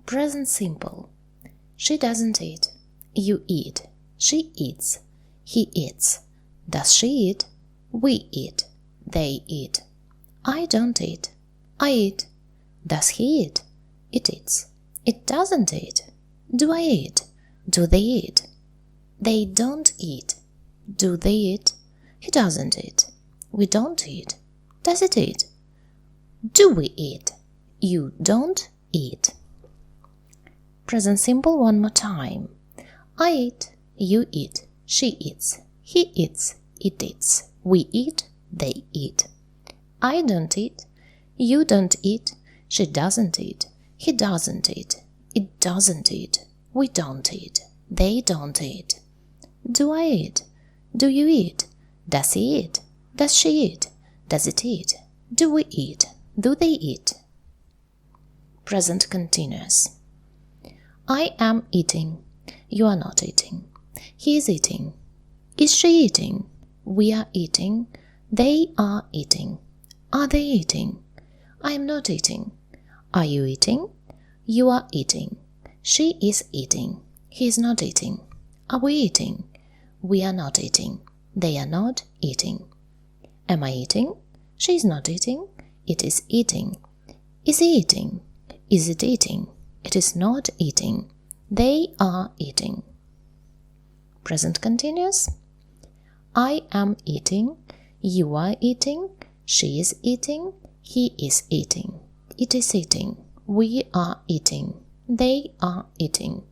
Present simple. She doesn't eat. You eat. She eats. He eats. Does she eat? We eat. They eat. I don't eat. I eat. Does he eat? It eats. It doesn't eat. Do I eat? Do they eat? They don't eat. Do they eat? He doesn't eat. We don't eat. Does it eat? Do we eat? You don't eat. Present simple one more time. I eat. You eat. She eats. He eats. It eats. We eat. They eat. I don't eat. You don't eat. She doesn't eat. He doesn't eat. It doesn't eat. We don't eat. They don't eat. Do I eat? Do you eat? Does he eat? Does she eat? Does it eat? Do we eat? Do they eat? Present continuous. I am eating. You are not eating. He is eating. Is she eating? We are eating. They are eating. Are they eating? I am not eating. Are you eating? You are eating. She is eating. He is not eating. Are we eating? We are not eating. They are not eating. Am I eating? She is not eating. It is eating. Is he eating? Is it eating? It is not eating. They are eating. Present continuous. I am eating. You are eating. She is eating. He is eating. It is eating. We are eating. They are eating.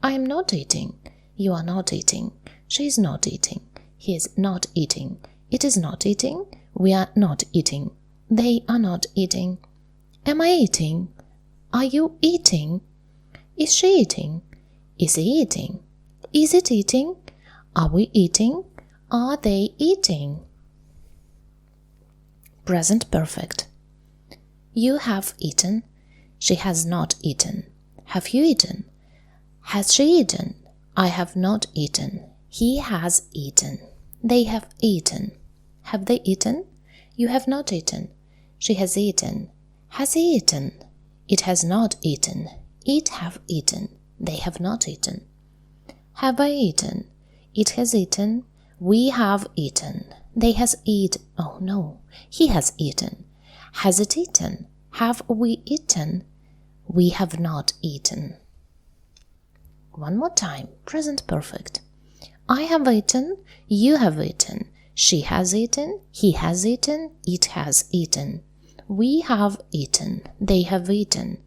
I am not eating. You are not eating. She is not eating. He is not eating. It is not eating. We are not eating. They are not eating. Am I eating? Are you eating? Is she eating? Is he eating? Is it eating? Are we eating? Are they eating? Present perfect. You have eaten. She has not eaten. Have you eaten? Has she eaten? I have not eaten. He has eaten. They have eaten. Have they eaten? You have not eaten. She has eaten. Has he eaten? It has not eaten. It have eaten. They have not eaten. Have I eaten? It has eaten. We have eaten. They has eaten. Oh no, he has eaten. Has it eaten? Have we eaten? We have not eaten. One more time. Present perfect. I have eaten. You have eaten. She has eaten. He has eaten. It has eaten. We have eaten. They have eaten.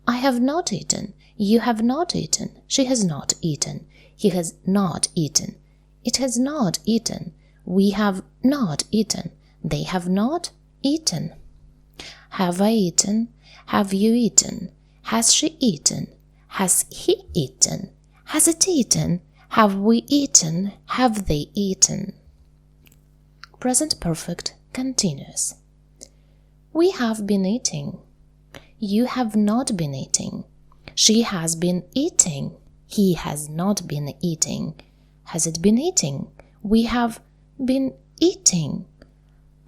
I have not eaten. You have not eaten. She has not eaten. He has not eaten. It has not eaten. We have not eaten. They have not eaten. Have I eaten? Have you eaten? Has she eaten? Has he eaten? Has it eaten? Have we eaten? Have they eaten? Present perfect continuous. We have been eating. You have not been eating. She has been eating. He has not been eating. Has it been eating? We have been eating.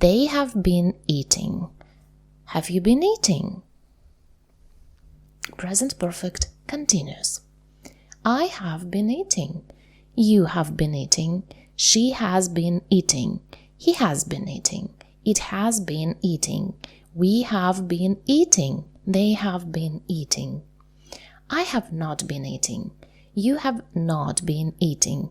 They have been eating. Have you been eating? Present perfect continuous. I have been eating. You have been eating. She has been eating. He has been eating. It has been eating. We have been eating. They have been eating. I have not been eating. You have not been eating.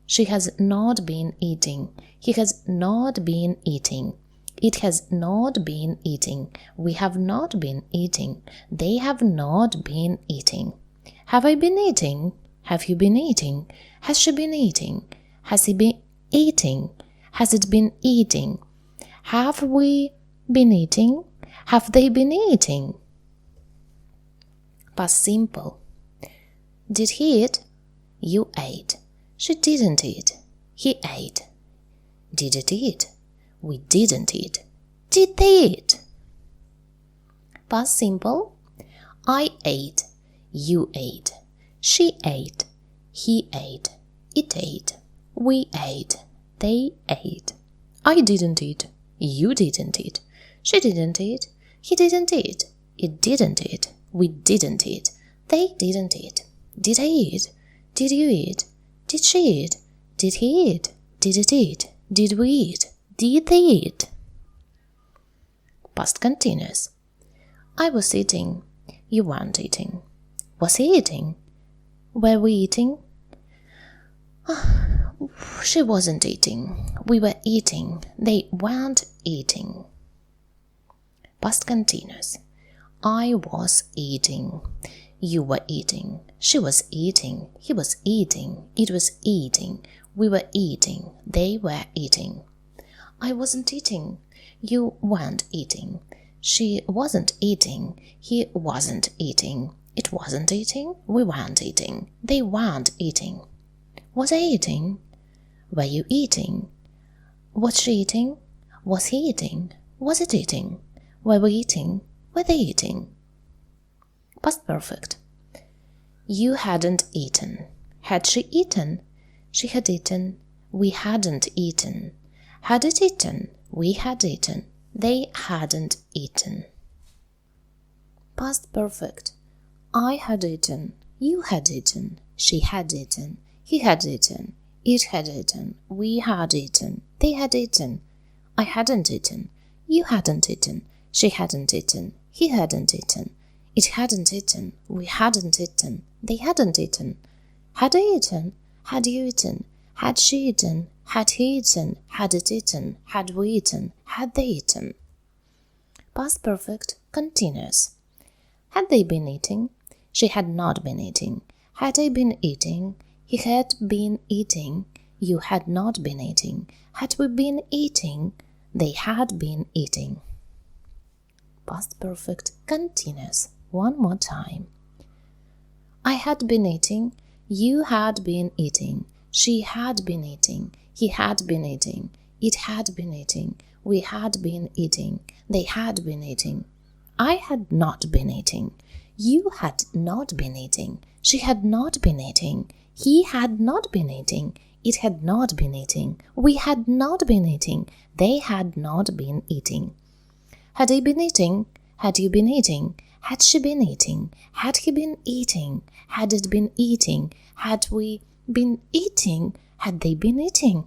She has not been eating. He has not been eating. It has not been eating. We have not been eating. They have not been eating. Have I been eating? Have you been eating? Has she been eating? Has he been eating? Has it been eating? Have we been eating? Have they been eating? Past simple. Did he eat? You ate. She didn't eat. He ate. Did it eat? We didn't eat. Did they eat? Past simple. I ate. You ate. She ate. He ate. It ate. We ate. They ate. I didn't eat. You didn't eat. She didn't eat. He didn't eat. It didn't eat. We didn't eat. They didn't eat. Did I eat? Did you eat? Did she eat? Did he eat? Did it eat? Did we eat? Did they eat? Past continuous. I was eating. You weren't eating. Was he eating? Were we eating? She wasn't eating. We were eating. They weren't eating. Past continuous. I was eating. You were eating. She was eating. He was eating. It was eating. We were eating. They were eating. I wasn't eating. You weren't eating. She wasn't eating. He wasn't eating. It wasn't eating. We weren't eating. They weren't eating. Was I eating? Were you eating? Was she eating? Was he eating? Was it eating? Were we eating? Were they eating? Past perfect. You hadn't eaten. Had she eaten? She had eaten. We hadn't eaten. Had it eaten? We had eaten. They hadn't eaten. Past perfect. I had eaten. You had eaten. She had eaten. He had eaten. It had eaten. We had eaten. They had eaten. I hadn't eaten. You hadn't eaten. She hadn't eaten. He hadn't eaten. It hadn't eaten. We hadn't eaten. They hadn't eaten. Had I eaten? Had you eaten? Had she eaten? Had he eaten? Had it eaten? Had we eaten? Had they eaten? Past perfect continuous. Had they been eating? She had not been eating. Had I been eating? He had been eating. You had not been eating. Had we been eating? They had been eating. Past perfect continuous. One more time. I had been eating. You had been eating. She had been eating. He had been eating. It had been eating. We had been eating. They had been eating. I had not been eating. You had not been eating. She had not been eating. He had not been eating. It had not been eating. We had not been eating. They had not been eating. Had I been eating? Had you been eating? Had she been eating? Had he been eating? Had it been eating? Had we been eating? Had they been eating?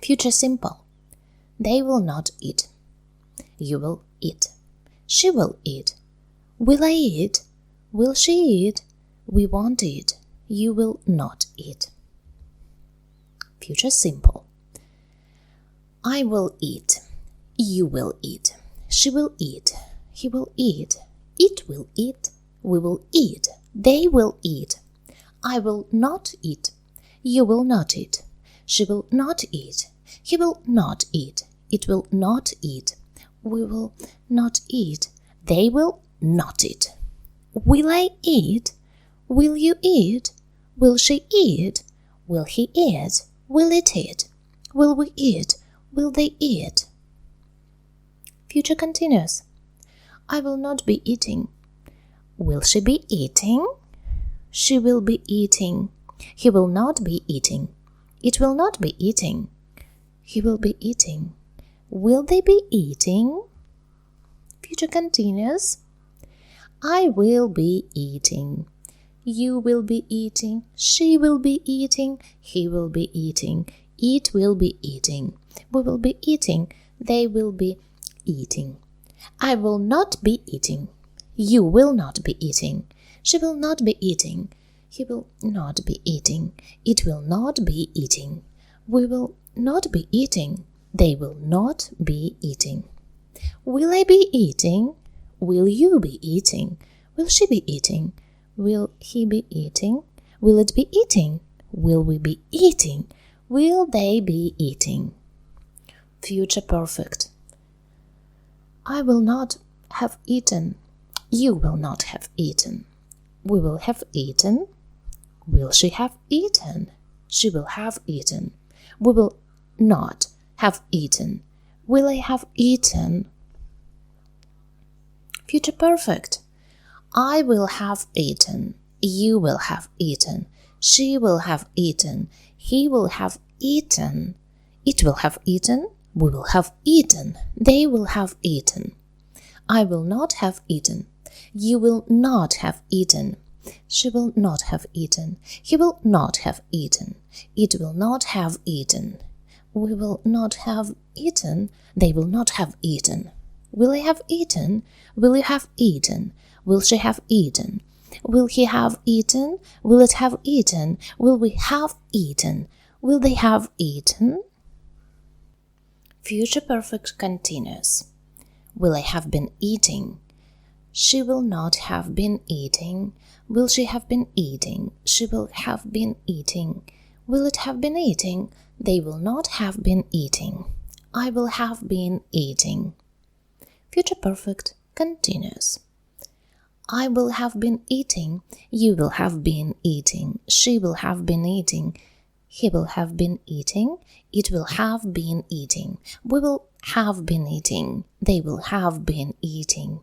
Future simple. They will not eat. You will eat. She will eat. Will I eat? Will she eat? We won't eat. You will not eat. Future simple. I will eat. You will eat. She will eat. He will eat. It will eat. We will eat. They will eat. I will not eat. You will not eat. She will not eat. He will not eat. It will not eat. We will not eat. They will not eat. Will I eat? Will you eat? Will she eat? Will he eat? Will it eat? Will we eat? Will they eat? Future continuous. I will not be eating. Will she be eating? She will be eating. He will not be eating. It will not be eating. He will be eating. Will they be eating? Future continuous. I will be eating. You will be eating. She will be eating. He will be eating. It will be eating. We will be eating. They will be eating. I will not be eating. You will not be eating. She will not be eating. He will not be eating. It will not be eating. We will not be eating. They will not be eating. Will I be eating? Will you be eating? Will she be eating? Will he be eating? Will it be eating? Will we be eating? Will they be eating? Future perfect. I will not have eaten. You will not have eaten. We will have eaten. Will she have eaten? She will have eaten. We will not have eaten. Will I have eaten? Future perfect. I will have eaten. You will have eaten. She will have eaten. He will have eaten. It will have eaten. We will have eaten. They will have eaten. I will not have eaten. You will not have eaten. She will not have eaten. He will not have eaten. It will not have eaten. We will not have eaten. They will not have eaten. Will I have eaten? Will you have eaten? Will she have eaten? Will he have eaten? Will it have eaten? Will we have eaten? Will they have eaten? Future perfect continuous. Will I have been eating? She will not have been eating. Will she have been eating? She will have been eating. Will it have been eating? They will not have been eating. I will have been eating. Future perfect continuous. I will have been eating. You will have been eating. She will have been eating. He will have been eating. It will have been eating. We will have been eating. They will have been eating.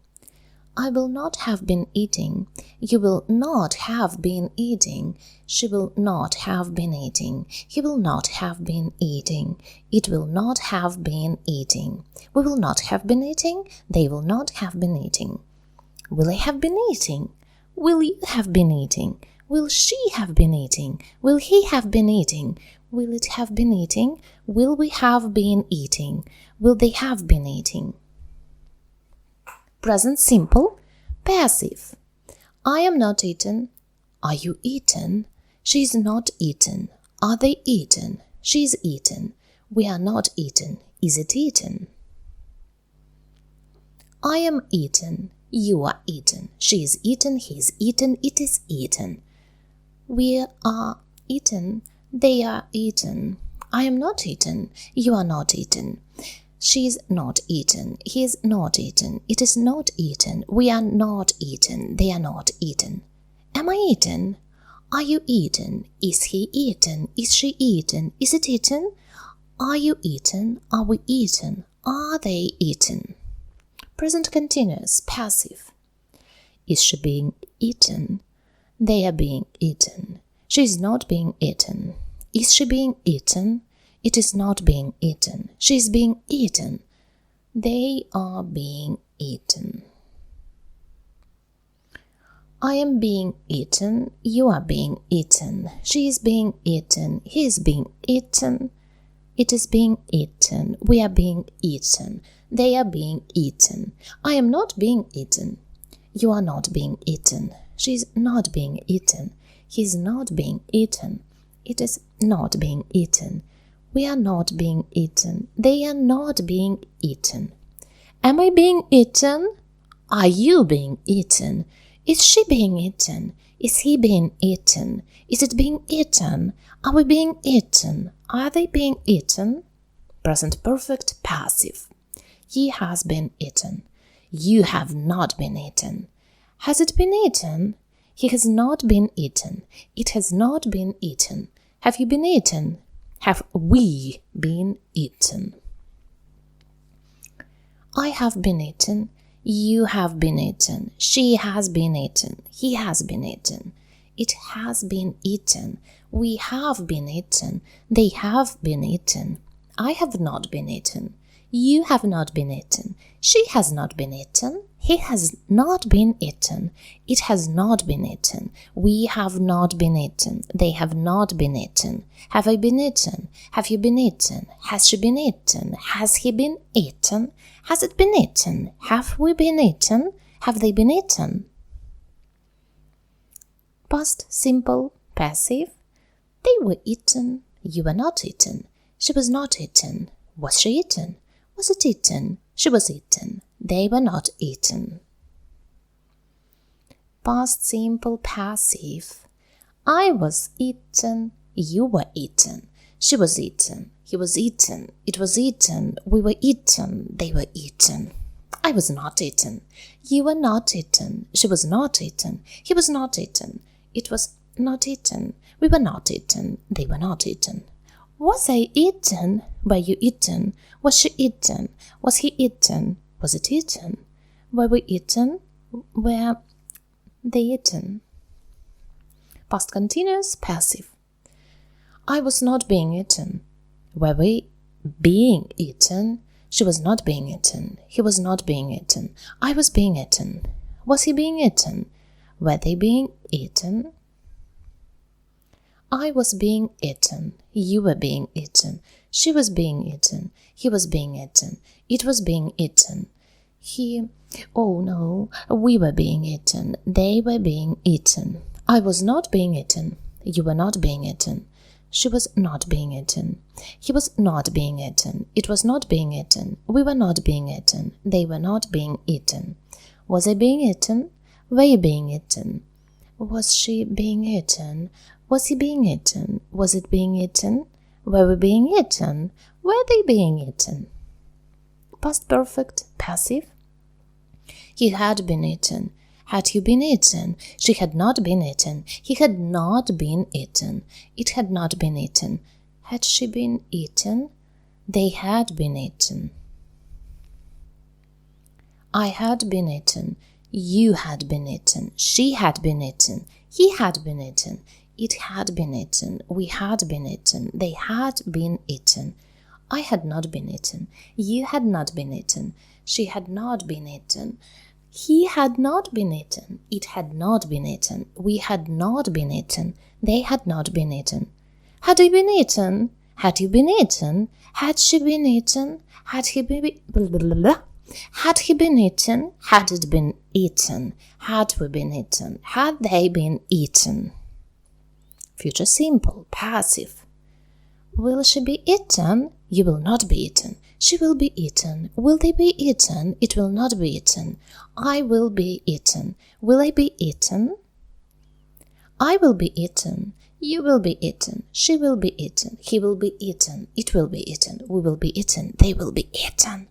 I will not have been eating. You will not have been eating. She will not have been eating. He will not have been eating. It will not have been eating. We will not have been eating. They will not have been eating. Will I have been eating? Will you have been eating? Will she have been eating? Will he have been eating? Will it have been eating? Will we have been eating? Will they have been eating? Present simple, passive. I am not eaten. Are you eaten? She is not eaten. Are they eaten? She is eaten. We are not eaten. Is it eaten? I am eaten. You are eaten. She is eaten. He is eaten. It is eaten. We are eaten. They are eaten. I am not eaten. You are not eaten. She is not eaten. He is not eaten. It is not eaten. We are not eaten. They are not eaten. Am I eaten? Are you eaten? Is he eaten? Is she eaten? Is it eaten? Are you eaten? Are we eaten? Are they eaten? Present continuous, passive. Is she being eaten? They are being eaten. She is not being eaten. Is she being eaten? It is not being eaten. She is being eaten. They are being eaten. I am being eaten. You are being eaten. She is being eaten. He is being eaten. It is being eaten. We are being eaten. They are being eaten. I am not being eaten. You are not being eaten. She is not being eaten. He is not being eaten. It is not being eaten. We are not being eaten. They are not being eaten. Am I being eaten? Are you being eaten? Is she being eaten? Is he being eaten? Is it being eaten? Are we being eaten? Are they being eaten? Present perfect passive. He has been eaten. You have not been eaten. Has it been eaten? He has not been eaten. It has not been eaten. Have you been eaten? Have we been eaten? I have been eaten. You have been eaten. She has been eaten. He has been eaten. It has been eaten. We have been eaten. They have been eaten. I have not been eaten. You have not been eaten. She has not been eaten. He has not been eaten. It has not been eaten. We have not been eaten. They have not been eaten. Have I been eaten? Have you been eaten? Has she been eaten? Has he been eaten? Has it been eaten? Have we been eaten? Have they been eaten? Past simple, passive. They were eaten. You were not eaten. She was not eaten. Was she eaten? Was it eaten? She was eaten. They were not eaten. Past simple, passive. I was eaten. You were eaten. She was eaten. He was eaten. It was eaten. We were eaten. They were eaten. I was not eaten. You were not eaten. She was not eaten. He was not eaten. It was not eaten. We were not eaten. They were not eaten. Was I eaten? Were you eaten? Was she eaten? Was he eaten? Was it eaten? Were we eaten? Were they eaten? Past continuous, passive. I was not being eaten. Were we being eaten? She was not being eaten. He was not being eaten. I was being eaten. Was he being eaten? Were they being eaten? I was being eaten. You were being eaten. She was being eaten. He was being eaten. It was being eaten. Oh no, we were being eaten. They were being eaten. I was not being eaten. You were not being eaten. She was not being eaten. He was not being eaten. It was not being eaten. We were not being eaten. They were not being eaten. Was I being eaten? Were you being eaten? Was she being eaten? Was he being eaten? Was it being eaten? Were we being eaten? Were they being eaten? Past perfect, passive. He had been eaten. Had you been eaten? She had not been eaten. He had not been eaten. It had not been eaten. Had she been eaten? They had been eaten. I had been eaten. You had been eaten. She had been eaten. He had been eaten. It had been eaten. We had been eaten. They had been eaten. I had not been eaten. You had not been eaten. She had not been eaten. He had not been eaten. It had not been eaten. We had not been eaten. They had not been eaten. Had he been eaten? Had you been eaten? Had she been eaten? Had he been... Blah, blah, blah, blah. Had he been eaten? Had it been eaten? Had we been eaten? Had they been eaten? Future simple, passive. Will she be eaten? You will not be eaten. She will be eaten. Will they be eaten? It will not be eaten. I will be eaten. Will I be eaten? I will be eaten. You will be eaten. She will be eaten. He will be eaten. It will be eaten. We will be eaten. They will be eaten.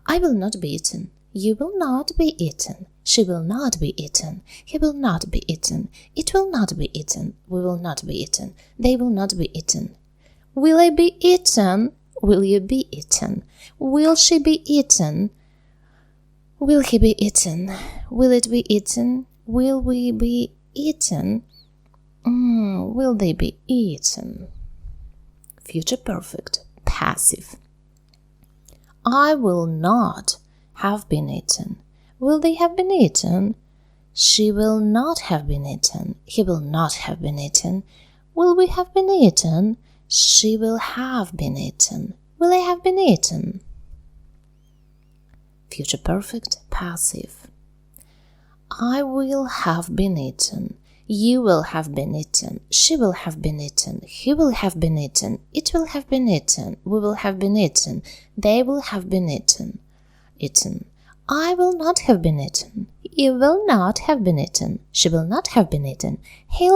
I will not be eaten. You will not be eaten. She will not be eaten. He will not be eaten. It will not be eaten. We will not be eaten. They will not be eaten. Will I be eaten? Will you be eaten? Will she be eaten? Will he be eaten? Will it be eaten? Will we be eaten? Will they be eaten? Future perfect, passive. I will not have been eaten. Will they have been eaten? She will not have been eaten. He will not have been eaten. Will we have been eaten? She will have been eaten. Will I have been eaten? Future perfect, passive. I will have been eaten. You will have been eaten. She will have been eaten. He will have been eaten. It will have been eaten. We will have been eaten. They will have been eaten. Eaten. I will not have been eaten. You will not have been eaten. She will not have been eaten. He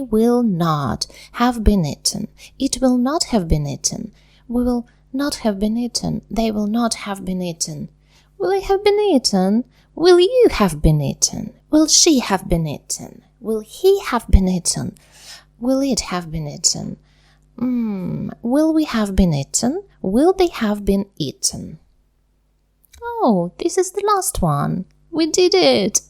will not have been eaten. It will not have been eaten. We will not have been eaten. They will not have been eaten. Will I have been eaten? Will you have been eaten? Will she have been eaten? Will he have been eaten? Will it have been eaten? Will we have been eaten? Will they have been eaten? Oh, this is the last one. We did it!